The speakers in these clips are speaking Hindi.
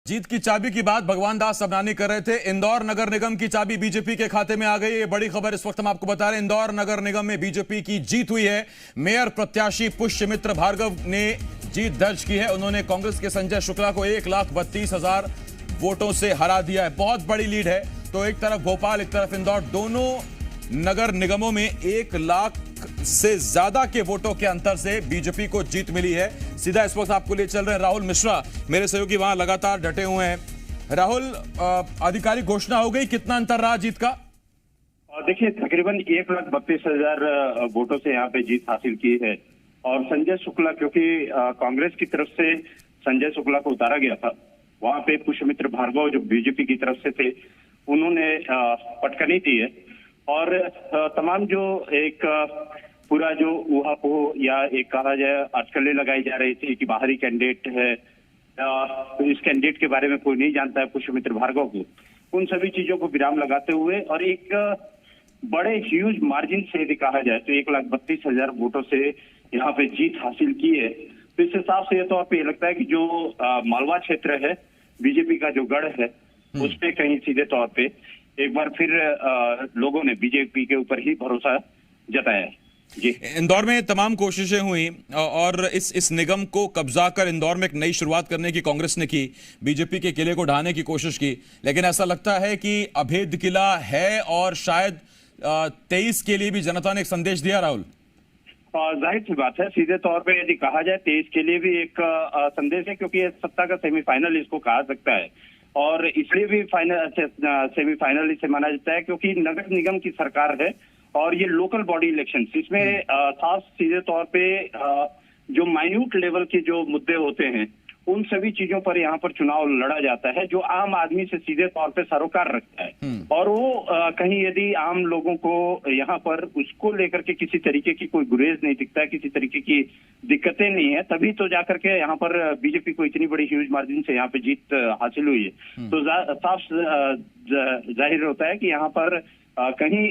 जीत की चाबी की बात भगवान दास सबनानी कर रहे थे। इंदौर नगर निगम की चाबी बीजेपी के खाते में आ गई। ये बड़ी खबर इस वक्त हम आपको बता रहे हैं। इंदौर नगर निगम में बीजेपी की जीत हुई है। मेयर प्रत्याशी पुष्यमित्र भार्गव ने जीत दर्ज की है। उन्होंने कांग्रेस के संजय शुक्ला को 1,32,000 वोटों से हरा दिया है। बहुत बड़ी लीड है। तो एक तरफ भोपाल, एक तरफ इंदौर, दोनों नगर निगमों में 1 लाख से ज्यादा के वोटों के अंतर से बीजेपी को जीत मिली है। सीधा इस वक्त आपको ले चल रहे हैं राहुल मिश्रा, मेरे सहयोगी वहां लगातार डटे हुए हैं। राहुल, आधिकारिक घोषणा हो गई, कितना अंतर रहा जीत का? देखिए, तकरीबन 1,32,000 वोटों से यहाँ पे जीत हासिल की है। और संजय शुक्ला, क्योंकि कांग्रेस की तरफ से संजय शुक्ला को उतारा गया था, वहां पे पुष्यमित्र भार्गव जो बीजेपी की तरफ से थे, उन्होंने पटकनी दी है। और तमाम जो एक पूरा जो ऊहापोह या एक कहा जाए अटकलें लगाई जा रही थी कि बाहरी कैंडिडेट है, इस कैंडिडेट के बारे में कोई नहीं जानता है पुष्यमित्र भार्गव को, उन सभी चीजों को विराम लगाते हुए और एक बड़े ह्यूज मार्जिन से यदि कहा जाए तो 1,32,000 वोटों से यहाँ पे जीत हासिल की है। तो इस हिसाब से तो आपको ये लगता है कि जो मालवा क्षेत्र है, बीजेपी का जो गढ़ है, उस पे कहीं सीधे तौर पे एक बार फिर लोगों ने बीजेपी के ऊपर ही भरोसा जताया है। जी, इंदौर में तमाम कोशिशें हुई और इस निगम को कब्जा कर इंदौर में एक नई शुरुआत करने की कांग्रेस ने की, बीजेपी के किले को ढाने की कोशिश की, लेकिन ऐसा लगता है कि अभेद किला है और शायद 23 के लिए भी जनता ने एक संदेश दिया। राहुल, जाहिर सी बात है, सीधे तौर पे यदि कहा जाए 23 के लिए भी एक संदेश है, क्योंकि ये सत्ता का सेमीफाइनल इसको कहा सकता है। और इसलिए भी सेमीफाइनल इसे माना जाता है क्योंकि नगर निगम की सरकार है और ये लोकल बॉडी इलेक्शन, इसमें खास सीधे तौर पे जो माइन्यूट लेवल के जो मुद्दे होते हैं, उन सभी चीजों पर यहाँ पर चुनाव लड़ा जाता है जो आम आदमी से सीधे तौर पे सरोकार रखता है। और वो कहीं यदि आम लोगों को यहाँ पर उसको लेकर के किसी तरीके की कोई गुरेज नहीं दिखता है, किसी तरीके की दिक्कतें नहीं है, तभी तो जाकर के यहाँ पर बीजेपी को इतनी बड़ी ह्यूज मार्जिन से यहाँ पे जीत हासिल हुई है। तो साफ जाहिर होता है कि यहाँ पर कहीं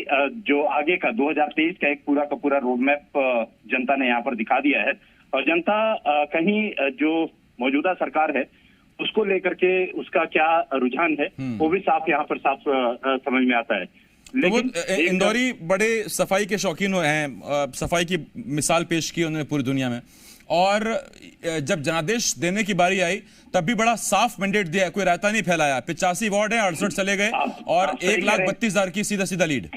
जो आगे का 2023 का एक पूरा का पूरा रोड मैप जनता ने यहाँ पर दिखा दिया है। और जनता कहीं जो मौजूदा सरकार है उसको लेकर के उसका क्या रुझान है, वो भी साफ यहाँ पर साफ समझ में आता है। लेकिन तो इंदौरी बड़े सफाई के शौकीन हैं, सफाई की मिसाल पेश की उन्होंने पूरी दुनिया में, और जब जनादेश देने की बारी आई तब भी बड़ा साफ मैंडेट दिया, कोई रायता नहीं फैलाया। 85 वार्ड है, 68 चले गए और 1,32,000 की सीधा सीधा लीड।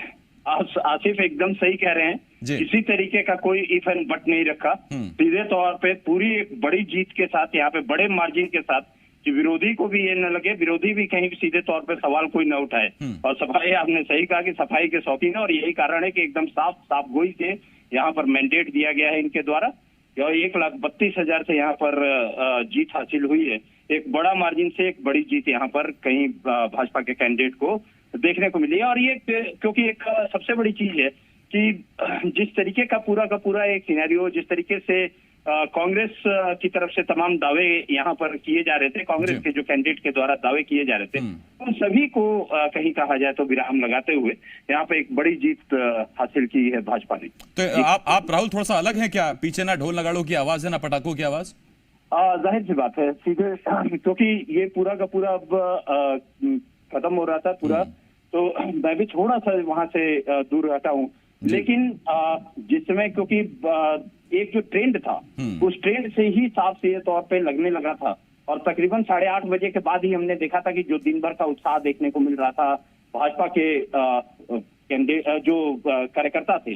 आसिफ एकदम सही कह रहे हैं, किसी तरीके का कोई इफ एंड बट नहीं रखा, सीधे तौर पे पूरी एक बड़ी जीत के साथ यहाँ पे बड़े मार्जिन के साथ, कि विरोधी को भी ये न लगे, विरोधी भी कहीं सीधे तौर पे सवाल कोई न उठाए। और सफाई, आपने सही कहा कि सफाई के शौकीन है और यही कारण है कि एकदम साफ गोई से यहाँ पर मैंडेट दिया गया है इनके द्वारा। और 1,32,000 से यहाँ पर जीत हासिल हुई है। एक बड़ा मार्जिन से एक बड़ी जीत यहाँ पर कहीं भाजपा के कैंडिडेट को देखने को मिली है। और ये क्योंकि एक सबसे बड़ी चीज है कि जिस तरीके का पूरा एक सिनेरियो, जिस तरीके से कांग्रेस की तरफ से तमाम दावे यहाँ पर किए जा रहे थे, कांग्रेस के जो कैंडिडेट के द्वारा दावे किए जा रहे थे, उन सभी को कहीं कहा जाए तो विराम लगाते हुए यहाँ पे एक बड़ी जीत हासिल की है भाजपा ने। तो आप राहुल थोड़ा सा अलग हैं क्या? पीछे ना ढोल नगाड़ों की आवाज है, ना पटाखों की आवाज। जाहिर सी बात है, सीधे क्योंकि ये पूरा का पूरा अब खत्म हो रहा था पूरा, तो मैं भी थोड़ा सा वहां से दूर रहता हूँ। लेकिन जिस समय, क्योंकि एक जो ट्रेंड था, उस ट्रेंड से ही साफ सीधे तौर पे लगने लगा था। और तकरीबन 8:30 बजे के बाद ही हमने देखा था कि जो दिन भर का उत्साह देखने को मिल रहा था भाजपा के कैंडिडेट जो कार्यकर्ता थे,